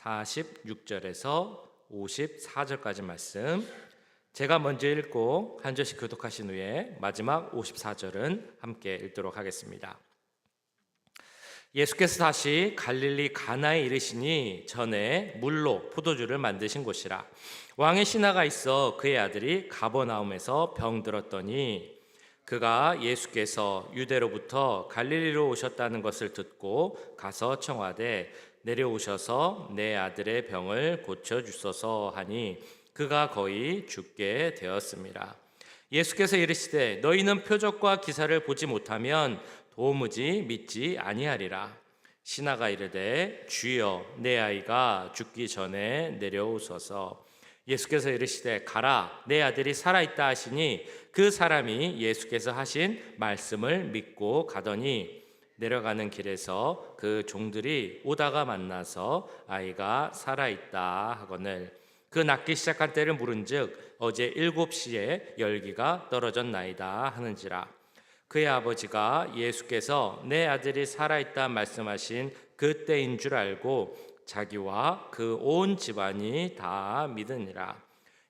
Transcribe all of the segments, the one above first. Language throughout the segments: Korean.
46절에서 54절까지 말씀, 제가 먼저 읽고 한 절씩 교독하신 후에 마지막 54절은 함께 읽도록 하겠습니다. 예수께서 다시 갈릴리 가나에 이르시니 전에 물로 포도주를 만드신 곳이라. 왕의 신하가 있어 그의 아들이 가버나움에서 병들었더니 그가 예수께서 유대로부터 갈릴리로 오셨다는 것을 듣고 가서 청하되 내려오셔서 내 아들의 병을 고쳐주소서 하니 그가 거의 죽게 되었습니다. 예수께서 이르시되 너희는 표적과 기사를 보지 못하면 도무지 믿지 아니하리라. 신하가 이르되 주여 내 아이가 죽기 전에 내려오소서. 예수께서 이르시되 가라 내 아들이 살아있다 하시니 그 사람이 예수께서 하신 말씀을 믿고 가더니 내려가는 길에서 그 종들이 오다가 만나서 아이가 살아있다 하거늘 그 낫기 시작한 때를 물은즉 어제 7시에 열기가 떨어졌나이다 하는지라. 그의 아버지가 예수께서 내 아들이 살아있다 말씀하신 그때인 줄 알고 자기와 그 온 집안이 다 믿으니라.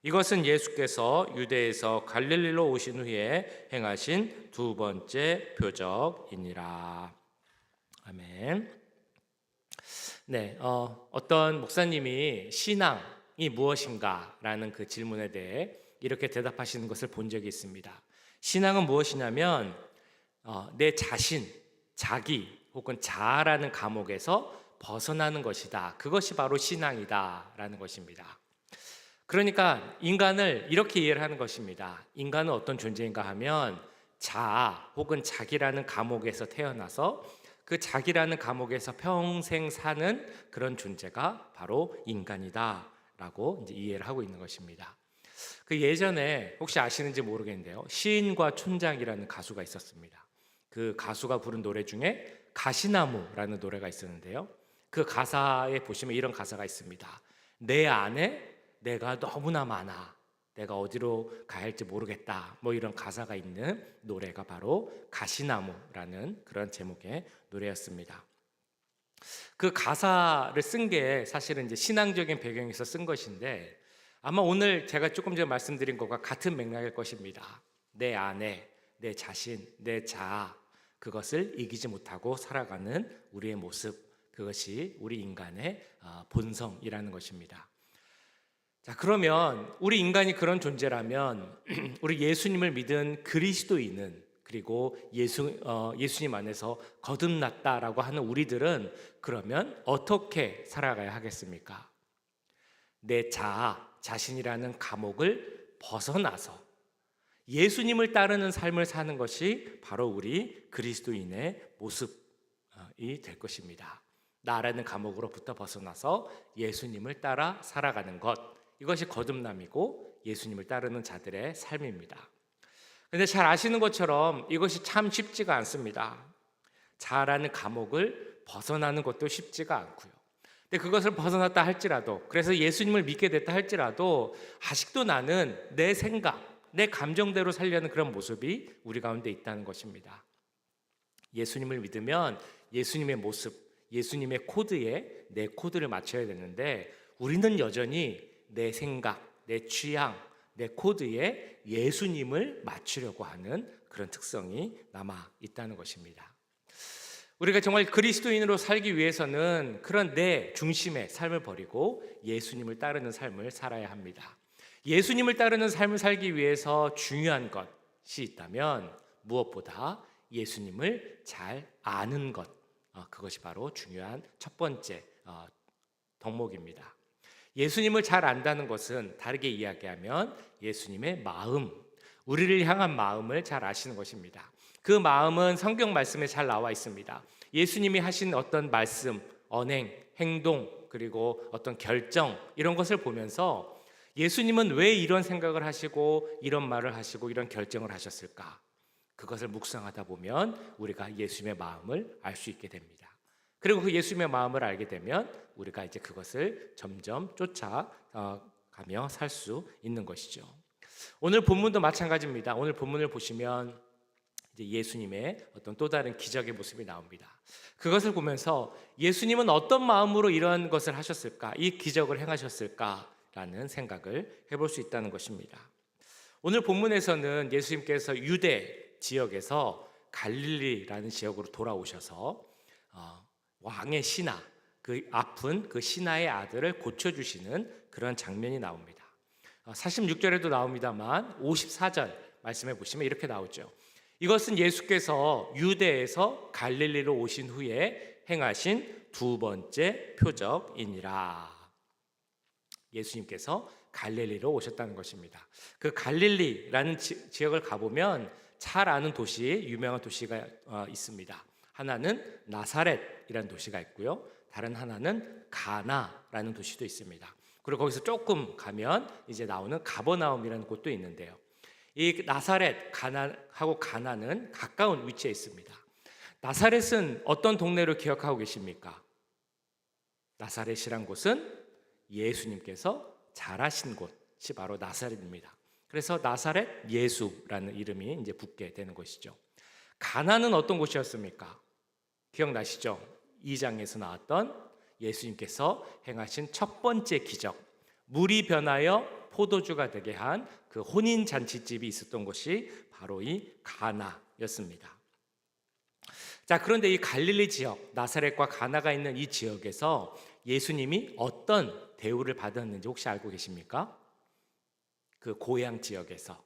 이것은 예수께서 유대에서 갈릴리로 오신 후에 행하신 두 번째 표적이니라. 아멘. 네, 어떤 목사님이 신앙이 무엇인가라는 그 질문에 대해 이렇게 대답하시는 것을 본 적이 있습니다. 신앙은 무엇이냐면 내 자신, 자기 혹은 자아라는 감옥에서 벗어나는 것이다. 그것이 바로 신앙이다라는 것입니다. 그러니까 인간을 이렇게 이해를 하는 것입니다. 인간은 어떤 존재인가 하면 자아 혹은 자기라는 감옥에서 태어나서 그 자기라는 감옥에서 평생 사는 그런 존재가 바로 인간이다라고 이제 이해를 하고 있는 것입니다. 그 예전에 혹시 아시는지 모르겠는데요. 시인과 촌장이라는 가수가 있었습니다. 그 가수가 부른 노래 중에 가시나무라는 노래가 있었는데요. 그 가사에 보시면 이런 가사가 있습니다. 내 안에 내가 너무나 많아. 내가 어디로 가야 할지 모르겠다. 뭐 이런 가사가 있는 노래가 바로 가시나무라는 그런 제목의 노래였습니다. 그 가사를 쓴 게 사실은 이제 신앙적인 배경에서 쓴 것인데 아마 오늘 제가 조금 전에 말씀드린 것과 같은 맥락일 것입니다. 내 안에 내 자신, 내 자아 그것을 이기지 못하고 살아가는 우리의 모습, 그것이 우리 인간의 본성이라는 것입니다. 자, 그러면 우리 인간이 그런 존재라면 우리 예수님을 믿은 그리스도인은 그리고 예수님 안에서 거듭났다라고 하는 우리들은 그러면 어떻게 살아가야 하겠습니까? 내 자아, 자신이라는 감옥을 벗어나서 예수님을 따르는 삶을 사는 것이 바로 우리 그리스도인의 모습이 될 것입니다. 나라는 감옥으로부터 벗어나서 예수님을 따라 살아가는 것, 이것이 거듭남이고 예수님을 따르는 자들의 삶입니다. 그런데 잘 아시는 것처럼 이것이 참 쉽지가 않습니다. 자아라는 감옥을 벗어나는 것도 쉽지가 않고요. 근데 그것을 벗어났다 할지라도, 그래서 예수님을 믿게 됐다 할지라도 아직도 나는 내 생각, 내 감정대로 살려는 그런 모습이 우리 가운데 있다는 것입니다. 예수님을 믿으면 예수님의 모습, 예수님의 코드에 내 코드를 맞춰야 되는데 우리는 여전히 내 생각, 내 취향, 내 코드에 예수님을 맞추려고 하는 그런 특성이 남아 있다는 것입니다. 우리가 정말 그리스도인으로 살기 위해서는 그런 내 중심의 삶을 버리고 예수님을 따르는 삶을 살아야 합니다. 예수님을 따르는 삶을 살기 위해서 중요한 것이 있다면 무엇보다 예수님을 잘 아는 것, 그것이 바로 중요한 첫 번째 덕목입니다. 예수님을 잘 안다는 것은 다르게 이야기하면 예수님의 마음, 우리를 향한 마음을 잘 아시는 것입니다. 그 마음은 성경 말씀에 잘 나와 있습니다. 예수님이 하신 어떤 말씀, 언행, 행동, 그리고 어떤 결정 이런 것을 보면서 예수님은 왜 이런 생각을 하시고 이런 말을 하시고 이런 결정을 하셨을까? 그것을 묵상하다 보면 우리가 예수님의 마음을 알 수 있게 됩니다. 그리고 그 예수님의 마음을 알게 되면 우리가 이제 그것을 점점 쫓아가며 살 수 있는 것이죠. 오늘 본문도 마찬가지입니다. 오늘 본문을 보시면 이제 예수님의 어떤 또 다른 기적의 모습이 나옵니다. 그것을 보면서 예수님은 어떤 마음으로 이런 것을 하셨을까, 이 기적을 행하셨을까라는 생각을 해볼 수 있다는 것입니다. 오늘 본문에서는 예수님께서 유대 지역에서 갈릴리라는 지역으로 돌아오셔서 왕의 신하, 그 아픈 그 신하의 아들을 고쳐주시는 그런 장면이 나옵니다. 46절에도 나옵니다만 54절 말씀해 보시면 이렇게 나오죠. 이것은 예수께서 유대에서 갈릴리로 오신 후에 행하신 두 번째 표적이니라. 예수님께서 갈릴리로 오셨다는 것입니다. 그 갈릴리라는 지역을 가보면 잘 아는 도시, 유명한 도시가 있습니다. 하나는 나사렛이라는 도시가 있고요. 다른 하나는 가나라는 도시도 있습니다. 그리고 거기서 조금 가면 이제 나오는 가버나움이라는 곳도 있는데요. 이 나사렛, 가나하고 가나는 가까운 위치에 있습니다. 나사렛은 어떤 동네로 기억하고 계십니까? 나사렛이란 곳은 예수님께서 자라신 곳이 바로 나사렛입니다. 그래서 나사렛 예수라는 이름이 이제 붙게 되는 것이죠. 가나는 어떤 곳이었습니까? 기억나시죠? 2장에서 나왔던 예수님께서 행하신 첫 번째 기적, 물이 변하여 포도주가 되게 한 그 혼인 잔치집이 있었던 곳이 바로 이 가나였습니다. 자, 그런데 이 갈릴리 지역, 나사렛과 가나가 있는 이 지역에서 예수님이 어떤 대우를 받았는지 혹시 알고 계십니까? 그 고향 지역에서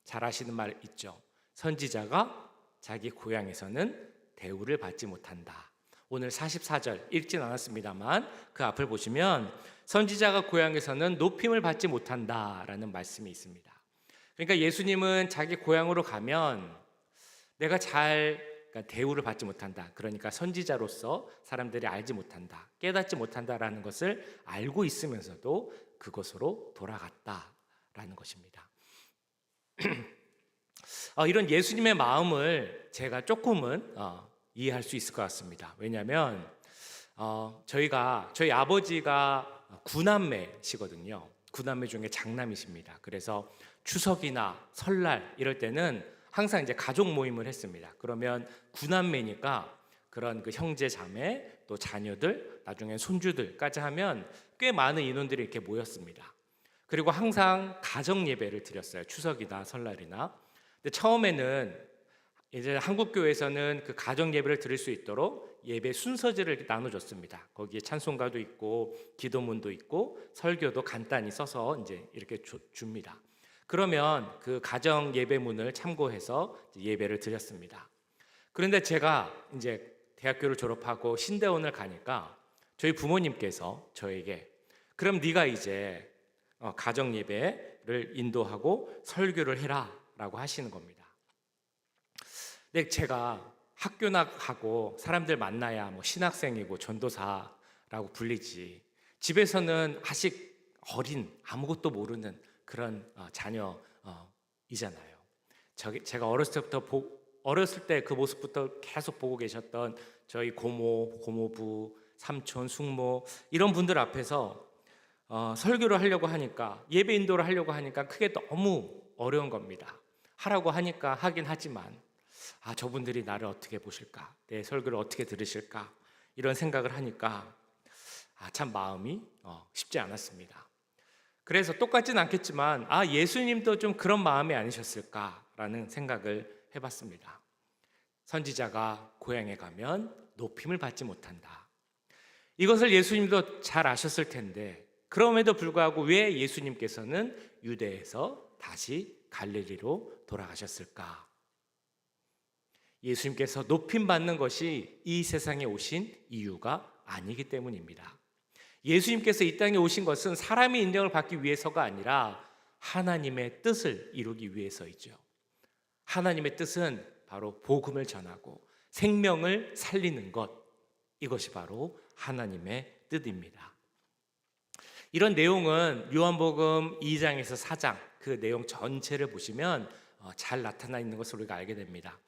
잘 아시는 말 있죠. 선지자가 자기 고향에서는 대우를 받지 못한다. 오늘 44절 읽진 않았습니다만 그 앞을 보시면 선지자가 고향에서는 높임을 받지 못한다라는 말씀이 있습니다. 그러니까 예수님은 자기 고향으로 가면 내가 그러니까 대우를 받지 못한다. 그러니까 선지자로서 사람들이 알지 못한다, 깨닫지 못한다라는 것을 알고 있으면서도 그곳으로 돌아갔다라는 것입니다. 이런 예수님의 마음을 제가 조금은 이해할 수 있을 것 같습니다. 왜냐하면 저희 아버지가 구남매시거든요. 구남매 중에 장남이십니다. 그래서 추석이나 설날 이럴 때는 항상 이제 가족 모임을 했습니다. 그러면 구남매니까 그런 그 형제 자매 또 자녀들 나중에 손주들까지 하면 꽤 많은 인원들이 이렇게 모였습니다. 그리고 항상 가정 예배를 드렸어요. 추석이나 설날이나. 근데 처음에는 이제 한국 교회에서는 그 가정 예배를 드릴 수 있도록 예배 순서지를 이렇게 나눠줬습니다. 거기에 찬송가도 있고 기도문도 있고 설교도 간단히 써서 이제 이렇게 줍니다. 그러면 그 가정 예배문을 참고해서 예배를 드렸습니다. 그런데 제가 이제 대학교를 졸업하고 신대원을 가니까 저희 부모님께서 저에게 그럼 네가 이제 가정 예배를 인도하고 설교를 해라라고 하시는 겁니다. 근데 제가 학교나 가고 사람들 만나야 뭐 신학생이고 전도사라고 불리지, 집에서는 아직 어린 아무것도 모르는 그런 자녀이잖아요. 제가 어렸을 때 그 모습부터 계속 보고 계셨던 저희 고모, 고모부, 삼촌, 숙모 이런 분들 앞에서 설교를 하려고 하니까, 예배 인도를 하려고 하니까 그게 너무 어려운 겁니다. 하라고 하니까 하긴 하지만 저분들이 나를 어떻게 보실까, 내 설교를 어떻게 들으실까, 이런 생각을 하니까 참 마음이 쉽지 않았습니다. 그래서 똑같진 않겠지만 예수님도 좀 그런 마음이 아니셨을까라는 생각을 해봤습니다. 선지자가 고향에 가면 높임을 받지 못한다. 이것을 예수님도 잘 아셨을 텐데 그럼에도 불구하고 왜 예수님께서는 유대에서 다시 갈릴리로 돌아가셨을까? 예수님께서 높임 받는 것이 이 세상에 오신 이유가 아니기 때문입니다. 예수님께서 이 땅에 오신 것은 사람의 인정을 받기 위해서가 아니라 하나님의 뜻을 이루기 위해서이죠. 하나님의 뜻은 바로 복음을 전하고 생명을 살리는 것, 이것이 바로 하나님의 뜻입니다. 이런 내용은 요한복음 2장에서 4장 그 내용 전체를 보시면 잘 나타나 있는 것을 우리가 알게 됩니다.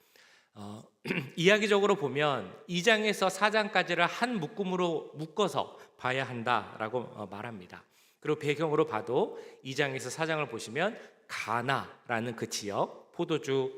이야기적으로 보면 2장에서 4장까지를 한 묶음으로 묶어서 봐야 한다라고 말합니다. 그리고 배경으로 봐도 2장에서 4장을 보시면 가나라는 그 지역,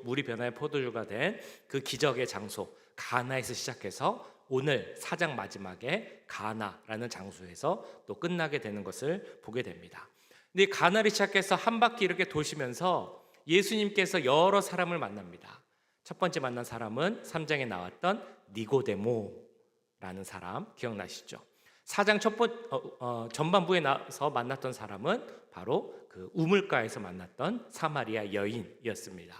물이 변화의 포도주가 된 그 기적의 장소 가나에서 시작해서 오늘 4장 마지막에 가나라는 장소에서 또 끝나게 되는 것을 보게 됩니다. 근데 가나를 시작해서 한 바퀴 이렇게 도시면서 예수님께서 여러 사람을 만납니다. 첫 번째 만난 사람은 3장에 나왔던 니고데모라는 사람 기억나시죠? 4장 전반부에 나와서 만났던 사람은 바로 그 우물가에서 만났던 사마리아 여인이었습니다.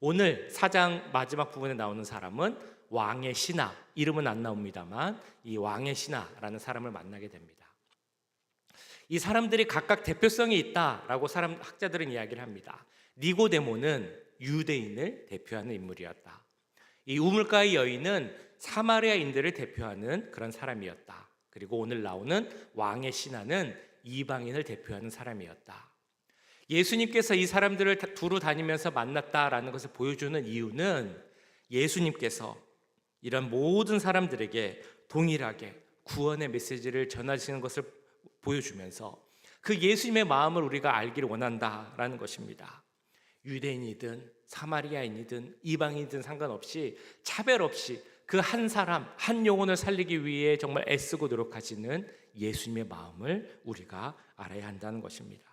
오늘 4장 마지막 부분에 나오는 사람은 왕의 신하, 이름은 안 나옵니다만 이 왕의 신하라는 사람을 만나게 됩니다. 이 사람들이 각각 대표성이 있다라고 학자들은 이야기를 합니다. 니고데모는 유대인을 대표하는 인물이었다. 이 우물가의 여인은 사마리아인들을 대표하는 그런 사람이었다. 그리고 오늘 나오는 왕의 신하는 이방인을 대표하는 사람이었다. 예수님께서 이 사람들을 두루 다니면서 만났다라는 것을 보여주는 이유는 예수님께서 이런 모든 사람들에게 동일하게 구원의 메시지를 전하시는 것을 보여주면서 그 예수님의 마음을 우리가 알기를 원한다라는 것입니다. 유대인이든 사마리아인이든 이방인이든 상관없이 차별 없이 그 한 사람, 한 영혼을 살리기 위해 정말 애쓰고 노력하시는 예수님의 마음을 우리가 알아야 한다는 것입니다.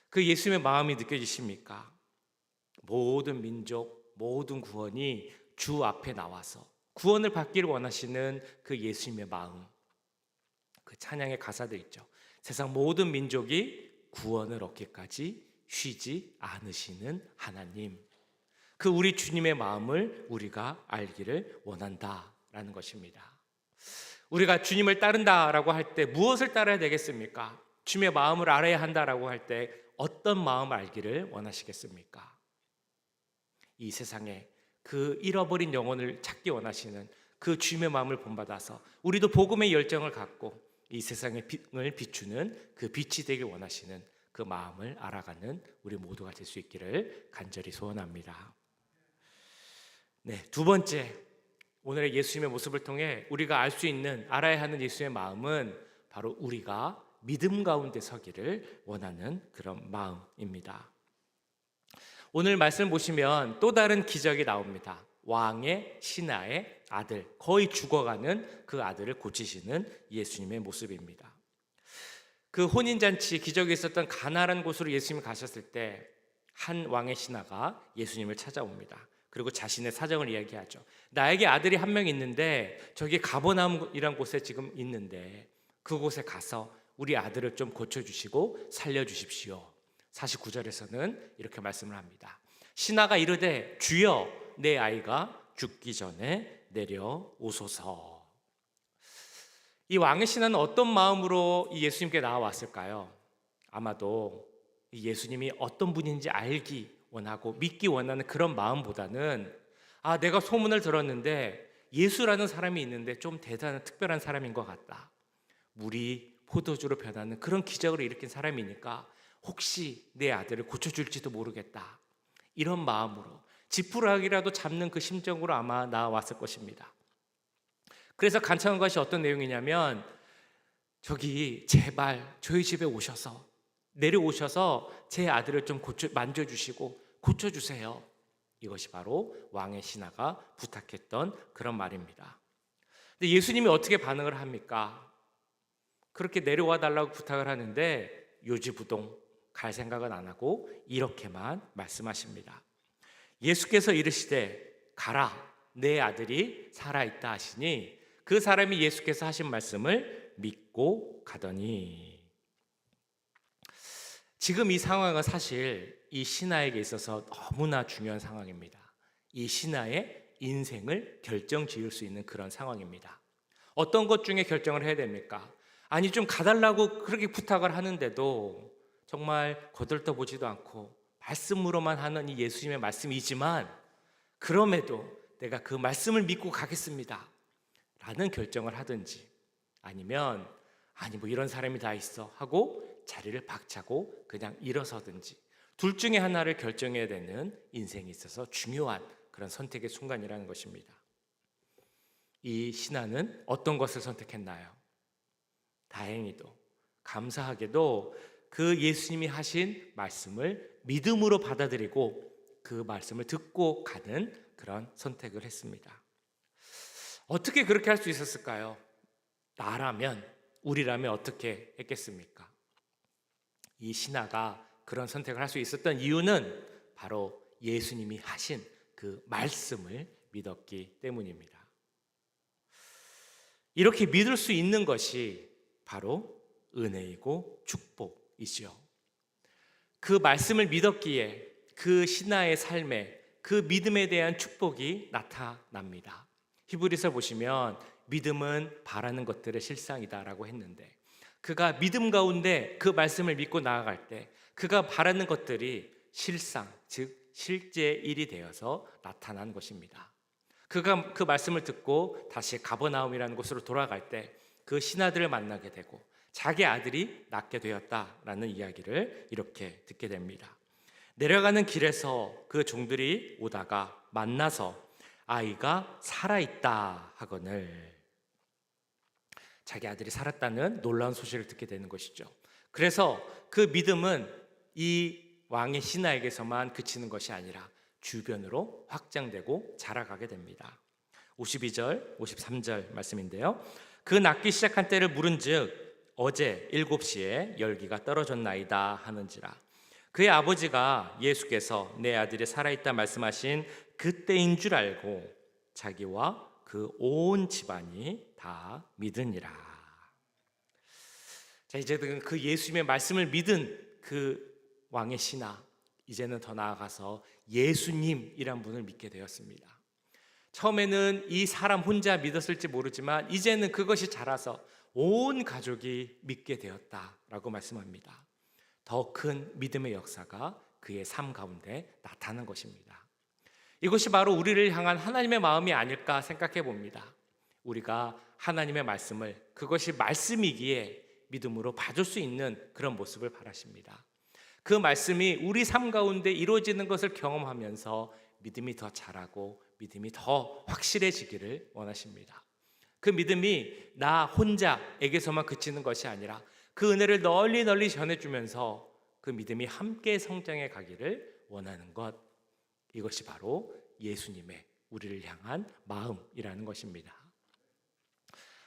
그 예수님의 마음이 느껴지십니까? 모든 민족, 모든 구원이 주 앞에 나와서 구원을 받기를 원하시는 그 예수님의 마음. 그 찬양의 가사도 있죠. 세상 모든 민족이 구원을 얻기까지 쉬지 않으시는 하나님. 그 우리 주님의 마음을 우리가 알기를 원한다라는 것입니다. 우리가 주님을 따른다라고 할 때 무엇을 따라야 되겠습니까? 주님의 마음을 알아야 한다라고 할 때 어떤 마음을 알기를 원하시겠습니까? 이 세상에 그 잃어버린 영혼을 찾기 원하시는 그 주님의 마음을 본받아서 우리도 복음의 열정을 갖고 이 세상의 빛을 비추는 그 빛이 되길 원하시는 그 마음을 알아가는 우리 모두가 될 수 있기를 간절히 소원합니다. 네, 두 번째, 오늘의 예수님의 모습을 통해 우리가 알 수 있는, 알아야 하는 예수의 마음은 바로 우리가 믿음 가운데 서기를 원하는 그런 마음입니다. 오늘 말씀 보시면 또 다른 기적이 나옵니다. 왕의 신하의 아들, 거의 죽어가는 그 아들을 고치시는 예수님의 모습입니다. 그 혼인잔치 기적이 있었던 가나라는 곳으로 예수님이 가셨을 때 한 왕의 신하가 예수님을 찾아옵니다. 그리고 자신의 사정을 이야기하죠. 나에게 아들이 한 명 있는데 저기 가버나움이란 곳에 지금 있는데 그곳에 가서 우리 아들을 좀 고쳐주시고 살려주십시오. 49절에서는 이렇게 말씀을 합니다. 신하가 이르되 주여 내 아이가 죽기 전에 내려오소서. 이 왕의 신하는 어떤 마음으로 이 예수님께 나와왔을까요? 아마도 이 예수님이 어떤 분인지 알기 원하고 믿기 원하는 그런 마음보다는 내가 소문을 들었는데 예수라는 사람이 있는데 좀 대단한 특별한 사람인 것 같다. 물이 포도주로 변하는 그런 기적을 일으킨 사람이니까 혹시 내 아들을 고쳐줄지도 모르겠다. 이런 마음으로 지푸라기라도 잡는 그 심정으로 아마 나왔을 것입니다. 그래서 간청한 것이 어떤 내용이냐면 저기 제발 저희 집에 내려오셔서 제 아들을 좀 만져주시고 고쳐주세요. 이것이 바로 왕의 신하가 부탁했던 그런 말입니다. 근데 예수님이 어떻게 반응을 합니까? 그렇게 내려와 달라고 부탁을 하는데 요지부동 갈 생각은 안 하고 이렇게만 말씀하십니다. 예수께서 이르시되 가라 내 아들이 살아있다 하시니 그 사람이 예수께서 하신 말씀을 믿고 가더니. 지금 이 상황은 사실 이 신하에게 있어서 너무나 중요한 상황입니다. 이 신하의 인생을 결정지을 수 있는 그런 상황입니다. 어떤 것 중에 결정을 해야 됩니까? 아니 좀 가달라고 그렇게 부탁을 하는데도 정말 거들떠보지도 않고 말씀으로만 하는 이 예수님의 말씀이지만 그럼에도 내가 그 말씀을 믿고 가겠습니다 라는 결정을 하든지 아니면 뭐 이런 사람이 다 있어 하고 자리를 박차고 그냥 일어서든지 둘 중에 하나를 결정해야 되는 인생에 있어서 중요한 그런 선택의 순간이라는 것입니다. 이 신하는 어떤 것을 선택했나요? 다행히도 감사하게도 그 예수님이 하신 말씀을 믿음으로 받아들이고 그 말씀을 듣고 가는 그런 선택을 했습니다. 어떻게 그렇게 할 수 있었을까요? 나라면, 우리라면 어떻게 했겠습니까? 이 신하가 그런 선택을 할 수 있었던 이유는 바로 예수님이 하신 그 말씀을 믿었기 때문입니다. 이렇게 믿을 수 있는 것이 바로 은혜이고 축복이죠. 그 말씀을 믿었기에 그 신하의 삶에 그 믿음에 대한 축복이 나타납니다. 히브리서 보시면 믿음은 바라는 것들의 실상이다라고 했는데, 그가 믿음 가운데 그 말씀을 믿고 나아갈 때 그가 바라는 것들이 실상, 즉 실제 일이 되어서 나타난 것입니다. 그가 그 말씀을 듣고 다시 가버나움이라는 곳으로 돌아갈 때 그 신하들을 만나게 되고 자기 아들이 낳게 되었다라는 이야기를 이렇게 듣게 됩니다. 내려가는 길에서 그 종들이 오다가 만나서 아이가 살아있다 하거늘, 자기 아들이 살았다는 놀라운 소식을 듣게 되는 것이죠. 그래서 그 믿음은 이 왕의 신하에게서만 그치는 것이 아니라 주변으로 확장되고 자라가게 됩니다. 52절, 53절 말씀인데요. 그 낳기 시작한 때를 물은즉 어제 7시에 열기가 떨어졌나이다 하는지라. 그의 아버지가 예수께서 내 아들이 살아있다 말씀하신 그때인 줄 알고 자기와 그 온 집안이 다 믿으니라. 자, 이제 그 예수님의 말씀을 믿은 그 왕의 신하, 이제는 더 나아가서 예수님이란 분을 믿게 되었습니다. 처음에는 이 사람 혼자 믿었을지 모르지만 이제는 그것이 자라서 온 가족이 믿게 되었다라고 말씀합니다. 더 큰 믿음의 역사가 그의 삶 가운데 나타난 것입니다. 이것이 바로 우리를 향한 하나님의 마음이 아닐까 생각해 봅니다. 우리가 하나님의 말씀을, 그것이 말씀이기에 믿음으로 받을 수 있는 그런 모습을 바라십니다. 그 말씀이 우리 삶 가운데 이루어지는 것을 경험하면서 믿음이 더 자라고 믿음이 더 확실해지기를 원하십니다. 그 믿음이 나 혼자에게서만 그치는 것이 아니라 그 은혜를 널리 널리 전해주면서 그 믿음이 함께 성장해 가기를 원하는 것, 이것이 바로 예수님의 우리를 향한 마음이라는 것입니다.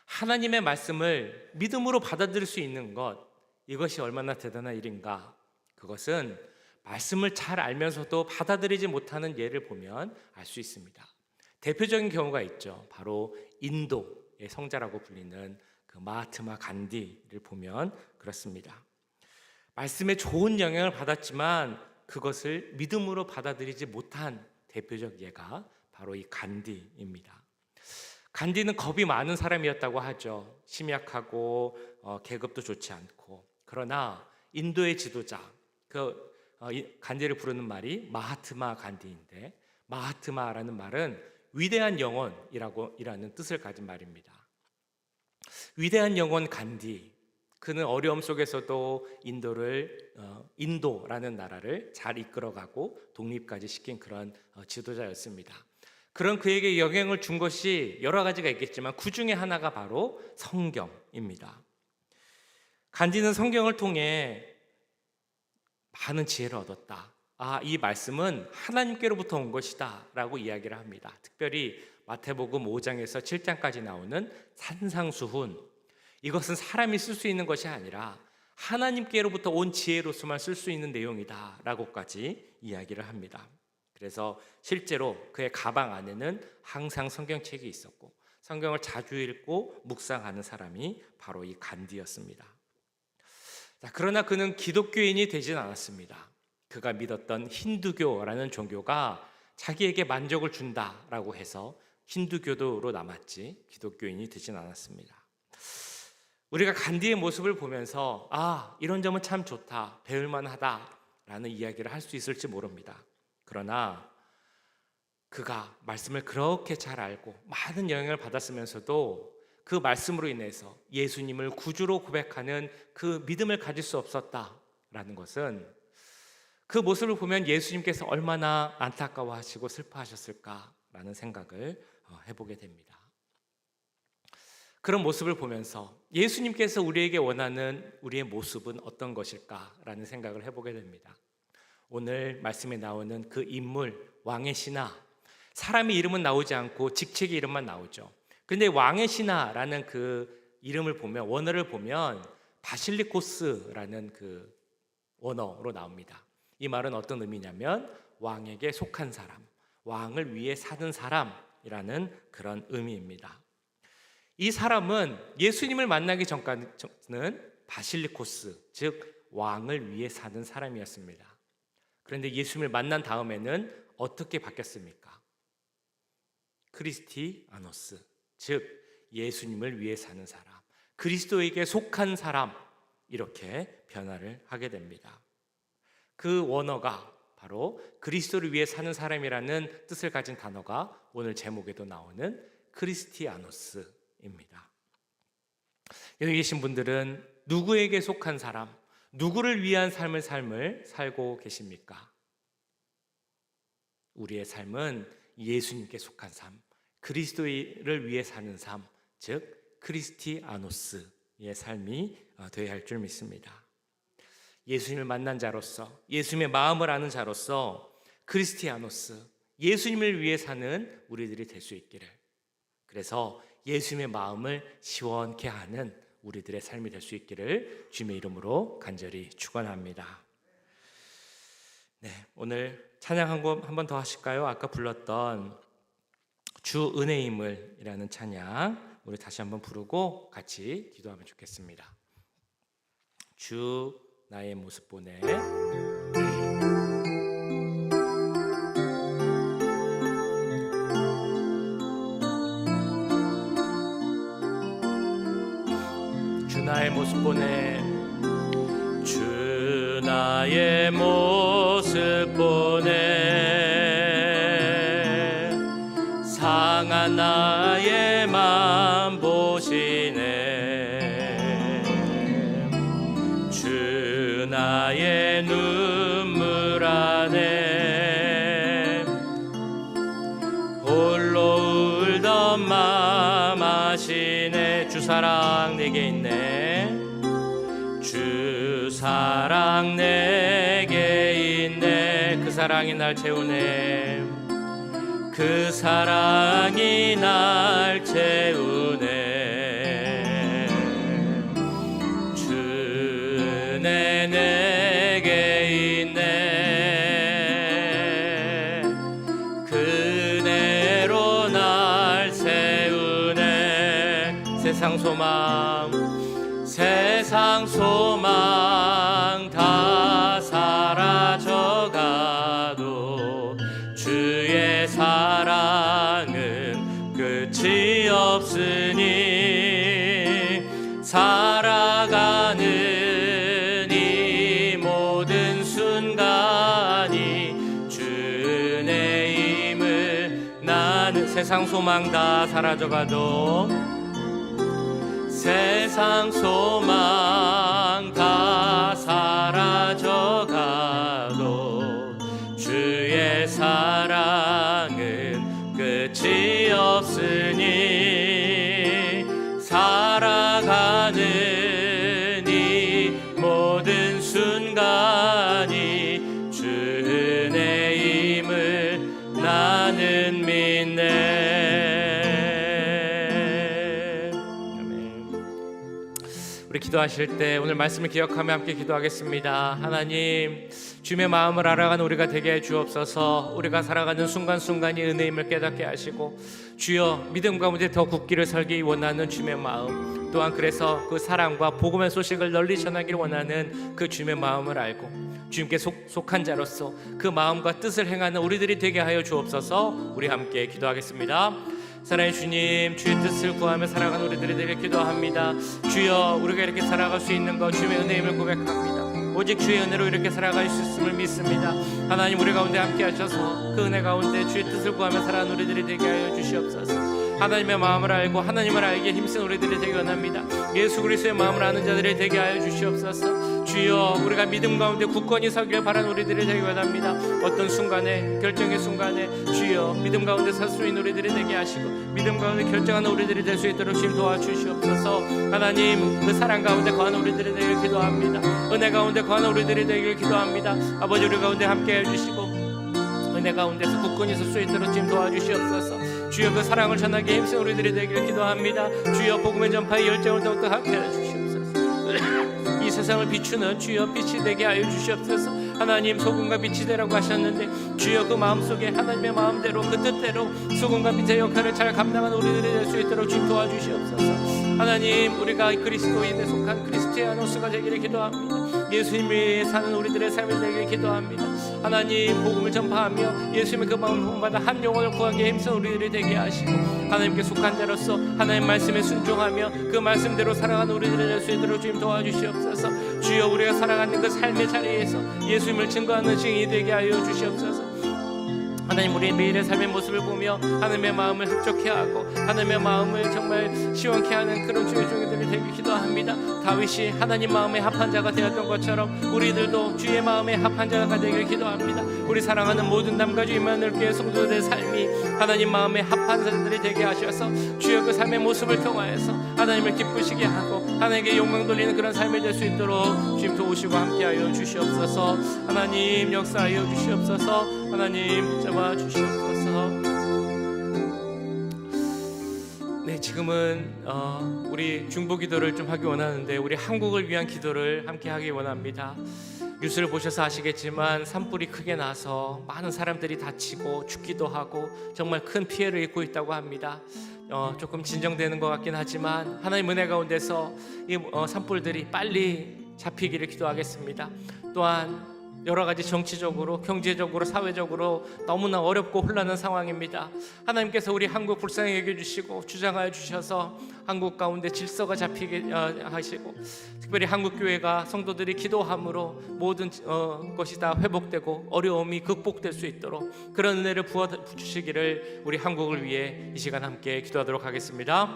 하나님의 말씀을 믿음으로 받아들일 수 있는 것, 이것이 얼마나 대단한 일인가. 그것은 말씀을 잘 알면서도 받아들이지 못하는 예를 보면 알 수 있습니다. 대표적인 경우가 있죠. 바로 인도의 성자라고 불리는 그 마하트마 간디를 보면 그렇습니다. 말씀에 좋은 영향을 받았지만 그것을 믿음으로 받아들이지 못한 대표적 예가 바로 이 간디입니다. 간디는 겁이 많은 사람이었다고 하죠. 심약하고 계급도 좋지 않고. 그러나 인도의 지도자, 간디를 부르는 말이 마하트마 간디인데, 마하트마라는 말은 위대한 영혼이라는 뜻을 가진 말입니다. 위대한 영혼 간디, 그는 어려움 속에서도 인도라는 나라를 잘 이끌어가고 독립까지 시킨 그런 지도자였습니다. 그런 그에게 영향을 준 것이 여러 가지가 있겠지만 그 중에 하나가 바로 성경입니다. 간디는 성경을 통해 많은 지혜를 얻었다. 이 말씀은 하나님께로부터 온 것이다 라고 이야기를 합니다. 특별히 마태복음 5장에서 7장까지 나오는 산상수훈, 이것은 사람이 쓸 수 있는 것이 아니라 하나님께로부터 온 지혜로서만 쓸 수 있는 내용이다 라고까지 이야기를 합니다. 그래서 실제로 그의 가방 안에는 항상 성경책이 있었고 성경을 자주 읽고 묵상하는 사람이 바로 이 간디였습니다. 그러나 그는 기독교인이 되진 않았습니다. 그가 믿었던 힌두교라는 종교가 자기에게 만족을 준다라고 해서 힌두교도로 남았지 기독교인이 되진 않았습니다. 우리가 간디의 모습을 보면서 이런 점은 참 좋다, 배울만하다라는 이야기를 할 수 있을지 모릅니다. 그러나 그가 말씀을 그렇게 잘 알고 많은 영향을 받았으면서도 그 말씀으로 인해서 예수님을 구주로 고백하는 그 믿음을 가질 수 없었다라는 것은, 그 모습을 보면 예수님께서 얼마나 안타까워하시고 슬퍼하셨을까라는 생각을 해보게 됩니다. 그런 모습을 보면서 예수님께서 우리에게 원하는 우리의 모습은 어떤 것일까라는 생각을 해보게 됩니다. 오늘 말씀에 나오는 그 인물 왕의 신하, 사람의 이름은 나오지 않고 직책의 이름만 나오죠. 그런데 왕의 신하라는 그 이름을 보면, 원어를 보면 바실리코스라는 그 원어로 나옵니다. 이 말은 어떤 의미냐면 왕에게 속한 사람, 왕을 위해 사는 사람이라는 그런 의미입니다. 이 사람은 예수님을 만나기 전까지는 바실리코스, 즉 왕을 위해 사는 사람이었습니다. 그런데 예수님을 만난 다음에는 어떻게 바뀌었습니까? 크리스티아노스, 즉 예수님을 위해 사는 사람, 그리스도에게 속한 사람, 이렇게 변화를 하게 됩니다. 그 원어가 바로 그리스도를 위해 사는 사람이라는 뜻을 가진 단어가 오늘 제목에도 나오는 크리스티아노스입니다. 여기 계신 분들은 누구에게 속한 사람, 누구를 위한 삶을 살고 계십니까? 우리의 삶은 예수님께 속한 삶, 그리스도를 위해 사는 삶, 즉 크리스티아노스의 삶이 되어야 할 줄 믿습니다. 예수님을 만난 자로서, 예수님의 마음을 아는 자로서 크리스티아노스, 예수님을 위해 사는 우리들이 될 수 있기를, 그래서 예수님의 마음을 시원케 하는 우리들의 삶이 될 수 있기를 주님의 이름으로 간절히 축원합니다. 네, 오늘 찬양 한 번 더 하실까요? 아까 불렀던 주 은혜임을 이라는 찬양 우리 다시 한번 부르고 같이 기도하면 좋겠습니다. 주 나의 모습 보내. 주 나의 모습 보내. 주 나의 모습 보내. 상한 나의 맘 보시네. 주 나의 눈물 안에 홀로 울던 맘 아시네. 주 사랑 내게 있네. 주 사랑 내게 있네. 그 사랑이 날 채우네. 그 사랑이 날 채우네. 주 은혜 내게 있네. 그대로 날 세우네. 세상 소망 다 사라져가도 주의 사랑은 끝이 없으니 살아가는 이 모든 순간이 주 은혜임을 나는. 세상 소망 다 사라져가도, 세상 소망 다 사라져가도 주의 사랑은 끝이 없으니 살아가는 이 모든 순간이 주 은혜임을 나는 믿네. 우리 기도하실 때 오늘 말씀을 기억하며 함께 기도하겠습니다. 하나님, 주님의 마음을 알아가는 우리가 되게 해 주옵소서. 우리가 살아가는 순간순간이 은혜임을 깨닫게 하시고, 주여 믿음 가운데 더 굳기를 살기 원하는 주님의 마음, 또한 그래서 그 사랑과 복음의 소식을 널리 전하기를 원하는 그 주님의 마음을 알고 주님께 속한 자로서 그 마음과 뜻을 행하는 우리들이 되게 하여 주옵소서. 우리 함께 기도하겠습니다. 사랑의 주님, 주의 뜻을 구하며 살아가는 우리들이 되게 기도합니다. 주여, 우리가 이렇게 살아갈 수 있는 것 주님의 은혜임을 고백합니다. 오직 주의 은혜로 이렇게 살아갈 수 있음을 믿습니다. 하나님, 우리 가운데 함께 하셔서 그 은혜 가운데 주의 뜻을 구하며 살아가는 우리들이 되게 하여 주시옵소서. 하나님의 마음을 알고 하나님을 알게 힘쓴 우리들이 되기 원합니다. 예수 그리스도의 마음을 아는 자들이 되게 하여 주시옵소서. 주여, 우리가 믿음 가운데 굳건히 서길 바라는 우리들이 되기 원합니다. 어떤 순간에, 결정의 순간에 주여 믿음 가운데 설 수 있는 우리들이 되게 하시고 믿음 가운데 결정하는 우리들이 될 수 있도록 주님 도와주시옵소서. 하나님, 그 사랑 가운데 거하는 우리들이 되길 기도합니다. 은혜 가운데 거하는 우리들이 되길 기도합니다. 아버지, 우리 가운데 함께 해주시고 은혜 가운데서 굳건히 설 수 있도록 주님 도와주시옵소서. 주여, 그 사랑을 전하게 힘쓴 우리들이 되길 기도합니다. 주여, 복음의 전파의 열정을 더욱더 함께 해주시옵소서. 이 세상을 비추는 주여 빛이 되게 하여 주시옵소서. 하나님, 소금과 빛이 되라고 하셨는데 주여, 그 마음속에 하나님의 마음대로 그 뜻대로 소금과 빛의 역할을 잘 감당하는 우리들이 될 수 있도록 주님 도와주시옵소서. 하나님, 우리가 그리스도인에 속한 크리스티아노스가 되기를 기도합니다. 예수님 위에 사는 우리들의 삶이 되기를 기도합니다. 하나님, 복음을 전파하며 예수님의 그 마음을 본받아 한 영혼을 구하기에 힘쓴 우리들이 되게 하시고 하나님께 속한 자로서 하나님 말씀에 순종하며 그 말씀대로 살아가는 우리들이 될 수 있도록 주님 도와주시옵소서. 주여, 우리가 살아가는 그 삶의 자리에서 예수님을 증거하는 증인이 되게 하여 주시옵소서. 하나님, 우리의 매일의 삶의 모습을 보며 하나님의 마음을 흡족해 하고 하나님의 마음을 정말 시원케 하는 그런 주의 종들이 되길 기도합니다. 다윗이 하나님 마음에 합한 자가 되었던 것처럼 우리들도 주의 마음에 합한 자가 되길 기도합니다. 우리 사랑하는 모든 남과 주의 마늘교회 성도들의 삶이 하나님 마음에 합한 자들이 되게 하셔서 주여, 그 삶의 모습을 통하여서 하나님을 기쁘시게 하고 하나님께 영광 돌리는 그런 삶이 될 수 있도록 주님 도우시고 함께하여 주시옵소서. 하나님, 역사하여 주시옵소서. 하나님, 붙잡아 주시옵소서. 네, 지금은 우리 중보 기도를 좀 하기 원하는데 우리 한국을 위한 기도를 함께 하기 원합니다. 뉴스를 보셔서 아시겠지만 산불이 크게 나서 많은 사람들이 다치고 죽기도 하고 정말 큰 피해를 입고 있다고 합니다. 조금 진정되는 것 같긴 하지만 하나님 은혜 가운데서 이 산불들이 빨리 잡히기를 기도하겠습니다. 또한 여러 가지 정치적으로, 경제적으로, 사회적으로 너무나 어렵고 혼란한 상황입니다. 하나님께서 우리 한국 불쌍히 여겨주시고 주장하여 주셔서 한국 가운데 질서가 잡히게 하시고 특별히 한국교회가 성도들이 기도함으로 모든 것이 다 회복되고 어려움이 극복될 수 있도록 그런 은혜를 부어주시기를 우리 한국을 위해 이 시간 함께 기도하도록 하겠습니다.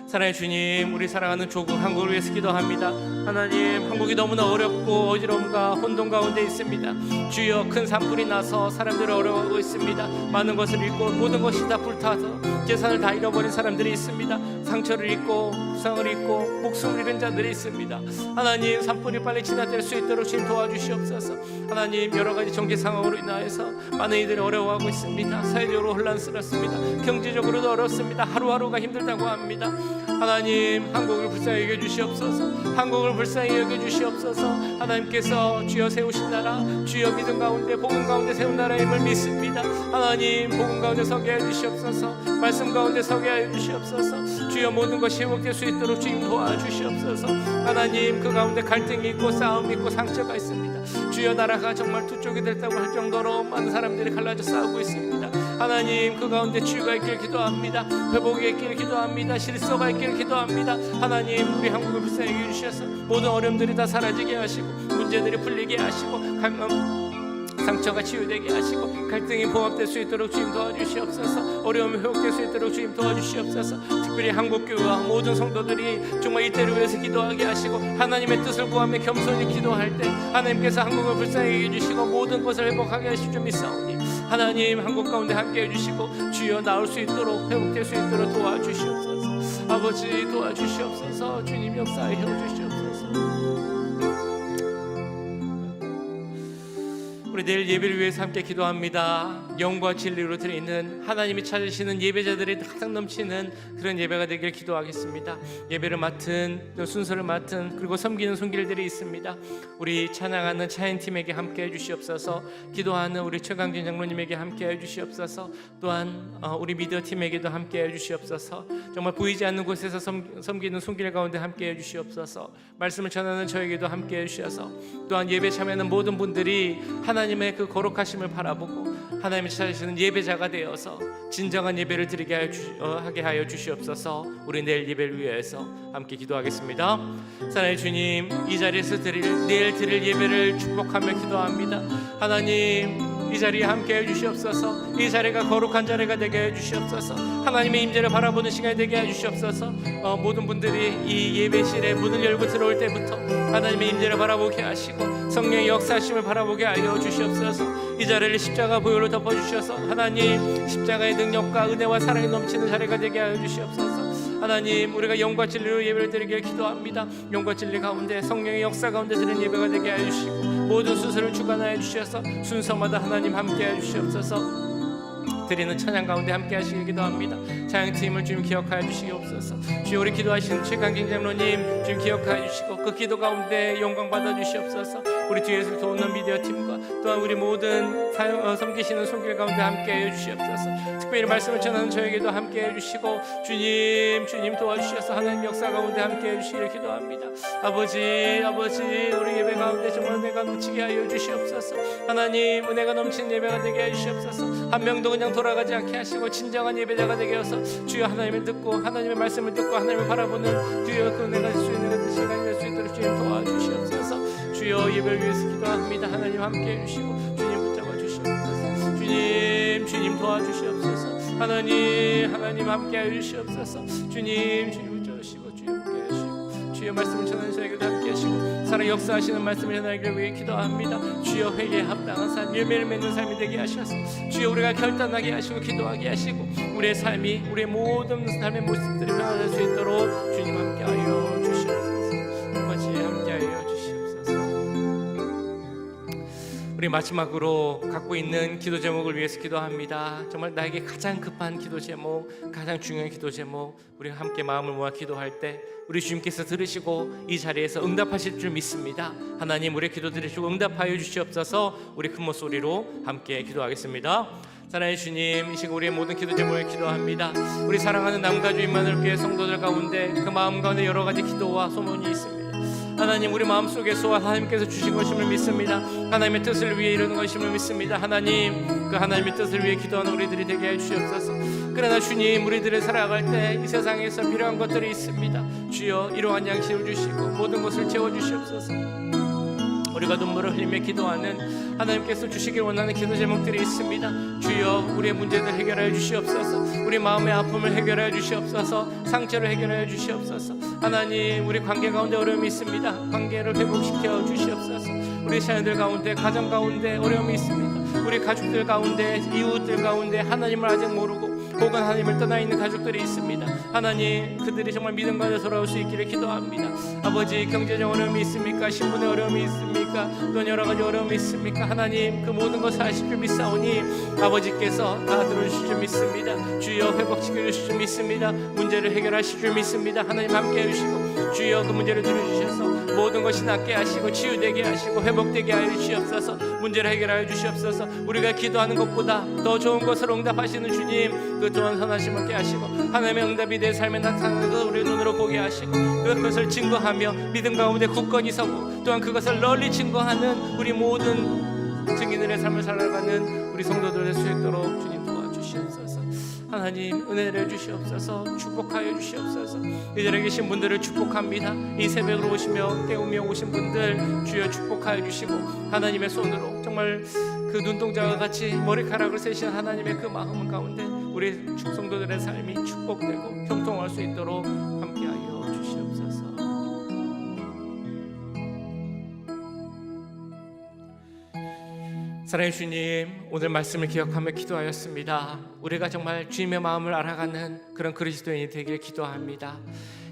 사랑의 주님, 우리 사랑하는 조국 한국을 위해서 기도합니다. 하나님, 한국이 너무나 어렵고 어지러움과 혼돈 가운데 있습니다. 주여, 큰 산불이 나서 사람들이 어려워하고 있습니다. 많은 것을 잃고 모든 것이 다 불타서 재산을 다 잃어버린 사람들이 있습니다. 상처를 입고 부상을 입고 목숨을 잃은 자들이 있습니다. 하나님, 산불이 빨리 진화될 수 있도록 주님 도와주시옵소서. 하나님, 여러 가지 정치 상황으로 인하여서 많은 이들이 어려워하고 있습니다. 사회적으로 혼란스럽습니다. 경제적으로도 어렵습니다. 하루하루가 힘들다고 합니다. 하나님, 한국을 불쌍히 여겨주시옵소서. 한국을 불쌍히 여겨주시옵소서. 하나님께서 주여 세우신 나라, 주여 믿음 가운데 복음 가운데 세운 나라임을 믿습니다. 하나님, 복음 가운데 서게 해주시옵소서. 말씀 가운데 서게 해주시옵소서. 주여, 모든 것이 회복될 수 있도록 주님 도와주시옵소서. 하나님, 그 가운데 갈등이 있고 싸움이 있고 상처가 있습니다. 주여, 나라가 정말 두 쪽이 됐다고 할 정도로 많은 사람들이 갈라져 싸우고 있습니다. 하나님, 그 가운데 치유가 있길 기도합니다. 회복이 있길 기도합니다. 실소가 있길 기도합니다. 하나님, 우리 한국을 불쌍히 여겨주셔서 모든 어려움들이 다 사라지게 하시고 문제들이 풀리게 하시고 상처가 치유되게 하시고 갈등이 봉합될 수 있도록 주님 도와주시옵소서. 어려움이 회복될 수 있도록 주님 도와주시옵소서. 특별히 한국교회와 모든 성도들이 정말 이때를 위해서 기도하게 하시고 하나님의 뜻을 구하며 겸손히 기도할 때 하나님께서 한국을 불쌍히 여겨주시고 모든 것을 회복하게 하실 줄 믿사오니 하나님, 한국 가운데 함께 해주시고 주여, 나올 수 있도록 회복될 수 있도록 도와주시옵소서. 아버지, 도와주시옵소서. 주님, 역사하여 주시옵소서. 우리 내일 예배를 위해서 함께 기도합니다. 영과 진리로 드리는 하나님이 찾으시는 예배자들이 가득 넘치는 그런 예배가 되길 기도하겠습니다. 예배를 맡은, 순서를 맡은, 그리고 섬기는 손길들이 있습니다. 우리 찬양하는 차인팀에게 함께 해주시옵소서. 기도하는 우리 최강진 장로님에게 함께 해주시옵소서. 또한 우리 미디어팀에게도 함께 해주시옵소서. 정말 보이지 않는 곳에서 섬기는 손길 가운데 함께 해주시옵소서. 말씀을 전하는 저에게도 함께 해주셔서 또한 예배 참여하는 모든 분들이 하나님의 그 거룩하심을 바라보고 하나님이 찾으시는 예배자가 되어서 진정한 예배를 드리게 하게 하여 주시옵소서. 우리 내일 예배를 위해서 함께 기도하겠습니다. 사랑의 주님, 이 자리에서 내일 드릴 예배를 축복하며 기도합니다. 하나님, 이 자리에 함께해 주시옵소서. 이 자리가 거룩한 자리가 되게 해 주시옵소서. 하나님의 임재를 바라보는 시간이 되게 해 주시옵소서. 모든 분들이 이 예배실에 문을 열고 들어올 때부터 하나님의 임재를 바라보게 하시고 성령의 역사하심을 바라보게 하여 주시옵소서. 이 자리를 십자가 보혈로 덮어주셔서 하나님 십자가의 능력과 은혜와 사랑이 넘치는 자리가 되게 하여 주시옵소서. 하나님, 우리가 영과 진리로 예배를 드리길 기도합니다. 영과 진리 가운데 성령의 역사 가운데 드리는 예배가 되게 하여 주시고 모든 순서를 주관하여 주셔서 순서마다 하나님 함께 해 주시옵소서. 드리는 찬양 가운데 함께 하시길 기도합니다. 찬양팀을 주님 기억하여 주시옵소서. 주여, 우리 기도하시는 최강경 장로님 주님 기억하여 주시고 그 기도 가운데 영광 받아 주시옵소서. 우리 뒤에서 도우는 미디어 팀과 또한 우리 모든 섬기시는 손길 가운데 함께 해 주시옵소서. 특별히 말씀을 전하는 저에게도 함께 해 주시고 주님 도와주셔서 하나님 역사 가운데 함께 해 주시길 기도합니다. 아버지 우리 예배 가운데 정말 은혜가 넘치게 하여 주시옵소서. 하나님, 은혜가 넘치는 예배가 되게 해 주시옵소서. 한 명도 그냥 돌아가지 않게 하시고 진정한 예배자가 되게 하셔서 주여 하나님을 듣고 하나님의 말씀을 듣고 하나님을 바라보는 주여 그 은혜가 될 수 있는 시간이 될 수 있도록 주님 도와주시옵소서. 주여, 예배를 위해서 기도합니다. 하나님 함께 해주시고 주님 붙잡아 주시옵소서. 주님 도와주시옵소서. 하나님 함께 해주시옵소서. 주님 붙잡아 주시고 주님 함께 해주시고 주여, 말씀을 전하는 저에게도 함께 하시고 살아 역사하시는 말씀을 전하기를 위해 기도합니다. 주여, 회개에 합당한 삶, 열매를 맺는 삶이 되게 하셔서 주여, 우리가 결단하게 하시고 기도하게 하시고 우리의 삶이 우리의 모든 삶의 모습들이 변화될 수 있도록 주님 함께하여 주시옵소서. 아버지 함께하여 주시옵소서. 우리 마지막으로 갖고 있는 기도 제목을 위해서 기도합니다. 정말 나에게 가장 급한 기도 제목, 가장 중요한 기도 제목, 우리가 함께 마음을 모아 기도할 때 우리 주님께서 들으시고 이 자리에서 응답하실 줄 믿습니다. 하나님, 우리 기도 들으시고 응답하여 주시옵소서. 우리 큰 목소리로 함께 기도하겠습니다. 사랑하는 주님, 이 시간 우리의 모든 기도 제목을 기도합니다. 우리 사랑하는 남과 주 임마누엘교회 성도들 가운데 그 마음 가운데 여러 가지 기도와 소원이 있습니다. 하나님, 우리 마음속에서 하나님께서 주신 것임을 믿습니다. 하나님의 뜻을 위해 이루는 것임을 믿습니다. 하나님, 그 하나님의 뜻을 위해 기도하는 우리들이 되게 해 주시옵소서. 그러나 주님, 우리들을 살아갈 때 이 세상에서 필요한 것들이 있습니다. 주여, 이러한 양식을 주시고 모든 것을 채워주시옵소서. 우리가 눈물을 흘리며 기도하는 하나님께서 주시길 원하는 기도 제목들이 있습니다. 주여, 우리의 문제들 해결하여 주시옵소서. 우리 마음의 아픔을 해결하여 주시옵소서. 상처를 해결하여 주시옵소서. 하나님, 우리 관계 가운데 어려움이 있습니다. 관계를 회복시켜 주시옵소서. 우리 자녀들 가운데, 가정 가운데 어려움이 있습니다. 우리 가족들 가운데, 이웃들 가운데 하나님을 아직 모르고 혹은 하나님을 떠나 있는 가족들이 있습니다. 하나님, 그들이 정말 믿음 가운데 돌아올 수 있기를 기도합니다. 아버지, 경제적 어려움이 있습니까? 신분의 어려움이 있습니까? 또 여러 가지 어려움이 있습니까? 하나님, 그 모든 것을 아실 줄 믿사오니 아버지께서 다 들어주실 줄 믿습니다. 주여, 회복시켜 주실 줄 믿습니다. 문제를 해결하실 줄 믿습니다. 하나님 함께 해주시고 주여, 그 문제를 들어주셔서 모든 것이 낫게 하시고 치유되게 하시고 회복되게 하여 주시옵소서. 문제를 해결하여 주시옵소서. 우리가 기도하는 것보다 더 좋은 것을 응답하시는 주님, 그 또한 선하심을 깨 하시고 하나님의 응답이 내 삶에 나타나는 것을 우리 눈으로 보게 하시고 그것을 증거하며 믿음 가운데 굳건히 서고 또한 그것을 널리 증거하는 우리 모든 증인들의 삶을 살아가는 우리 성도들 될 수 있도록 주님 도와주시옵소서. 하나님, 은혜를 주시옵소서. 축복하여 주시옵소서. 이 자리에 계신 분들을 축복합니다. 이 새벽으로 오시며 깨우며 오신 분들 주여 축복하여 주시고 하나님의 손으로 정말 그 눈동자와 같이 머리카락을 세신 하나님의 그 마음 가운데 우리 성도들의 삶이 축복되고 형통할 수 있도록 함께하여 주시옵소서. 사랑의 주님, 오늘 말씀을 기억하며 기도하였습니다. 우리가 정말 주님의 마음을 알아가는 그런 그리스도인이 되길 기도합니다.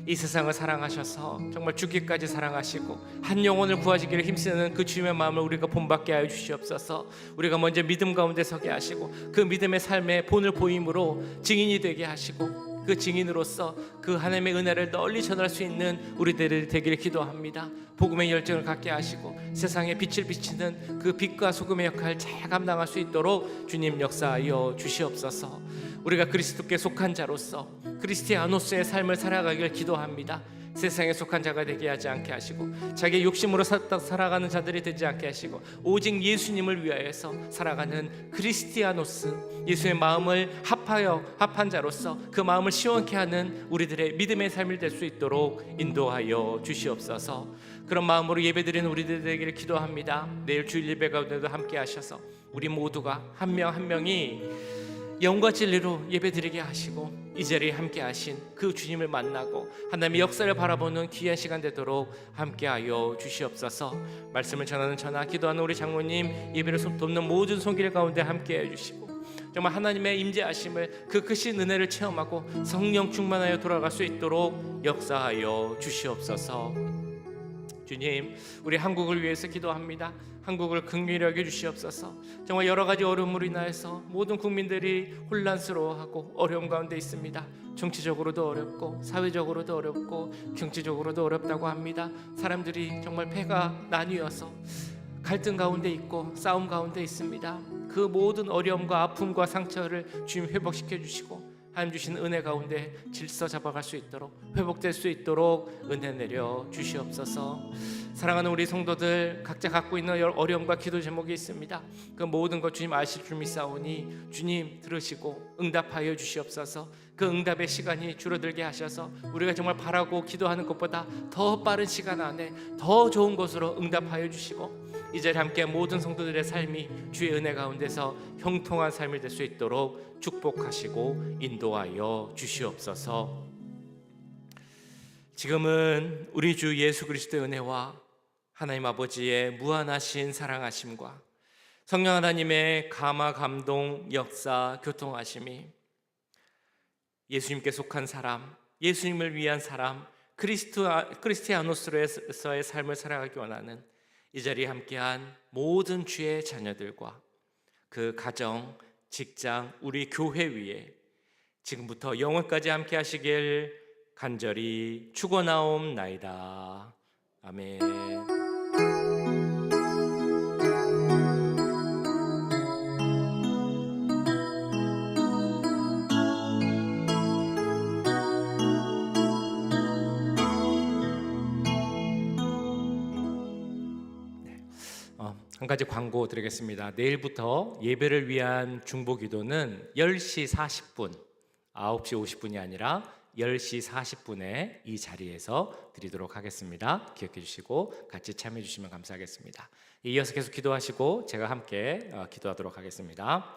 이 세상을 사랑하셔서 정말 죽기까지 사랑하시고 한 영혼을 구하시기를 힘쓰는 그 주님의 마음을 우리가 본받게 하여 주시옵소서. 우리가 먼저 믿음 가운데 서게 하시고 그 믿음의 삶의 본을 보임으로 증인이 되게 하시고 그 증인으로서 그 하나님의 은혜를 널리 전할 수 있는 우리들이 되기를 기도합니다. 복음의 열정을 갖게 하시고 세상에 빛을 비치는 그 빛과 소금의 역할을 잘 감당할 수 있도록 주님 역사하여 주시옵소서. 우리가 그리스도께 속한 자로서 그리스티아노스의 삶을 살아가길 기도합니다. 세상에 속한 자가 되게 하지 않게 하시고 자기의 욕심으로 살아가는 자들이 되지 않게 하시고 오직 예수님을 위하여서 살아가는 그리스티아노스, 예수의 마음을 합한 자로서 그 마음을 시원케 하는 우리들의 믿음의 삶이 될 수 있도록 인도하여 주시옵소서. 그런 마음으로 예배드리는 우리들 되기를 기도합니다. 내일 주일 예배 가운데도 함께 하셔서 우리 모두가 한 명 한 명이 영과 진리로 예배드리게 하시고 이 자리에 함께 하신 그 주님을 만나고 하나님의 역사를 바라보는 귀한 시간 되도록 함께하여 주시옵소서. 말씀을 전하는 전하, 기도하는 우리 장로님, 예배를 돕는 모든 손길 가운데 함께해 주시고 정말 하나님의 임재하심을, 그 크신 은혜를 체험하고 성령 충만하여 돌아갈 수 있도록 역사하여 주시옵소서. 주님, 우리 한국을 위해서 기도합니다. 한국을 긍휼히 여겨 주시옵소서. 정말 여러 가지 어려움으로 인하여서 모든 국민들이 혼란스러워하고 어려움 가운데 있습니다. 정치적으로도 어렵고 사회적으로도 어렵고 경제적으로도 어렵다고 합니다. 사람들이 정말 패가 나뉘어서 갈등 가운데 있고 싸움 가운데 있습니다. 그 모든 어려움과 아픔과 상처를 주님 회복시켜 주시고 하나님 주신 은혜 가운데 질서 잡아갈 수 있도록, 회복될 수 있도록 은혜 내려 주시옵소서. 사랑하는 우리 성도들, 각자 갖고 있는 어려움과 기도 제목이 있습니다. 그 모든 것 주님 아실 줄 믿사오니 주님 들으시고 응답하여 주시옵소서. 그 응답의 시간이 줄어들게 하셔서 우리가 정말 바라고 기도하는 것보다 더 빠른 시간 안에 더 좋은 것으로 응답하여 주시고 이 자리에 함께 모든 성도들의 삶이 주의 은혜 가운데서 형통한 삶이 될 수 있도록 축복하시고 인도하여 주시옵소서. 지금은 우리 주 예수 그리스도의 은혜와 하나님 아버지의 무한하신 사랑하심과 성령 하나님의 감화 감동 역사 교통하심이 예수님께 속한 사람, 예수님을 위한 사람, 크리스티아노스로서의 삶을 살아가기 원하는 이 자리에 함께한 모든 주의 자녀들과 그 가정, 직장, 우리 교회 위에 지금부터 영원까지 함께 하시길 간절히 축원하옵나이다. 아멘. 한 가지 광고 드리겠습니다. 내일부터 예배를 위한 중보기도는 10시 40분, 9시 50분이 아니라 10시 40분에 이 자리에서 드리도록 하겠습니다. 기억해 주시고 같이 참여해 주시면 감사하겠습니다. 이어서 계속 기도하시고 제가 함께 기도하도록 하겠습니다.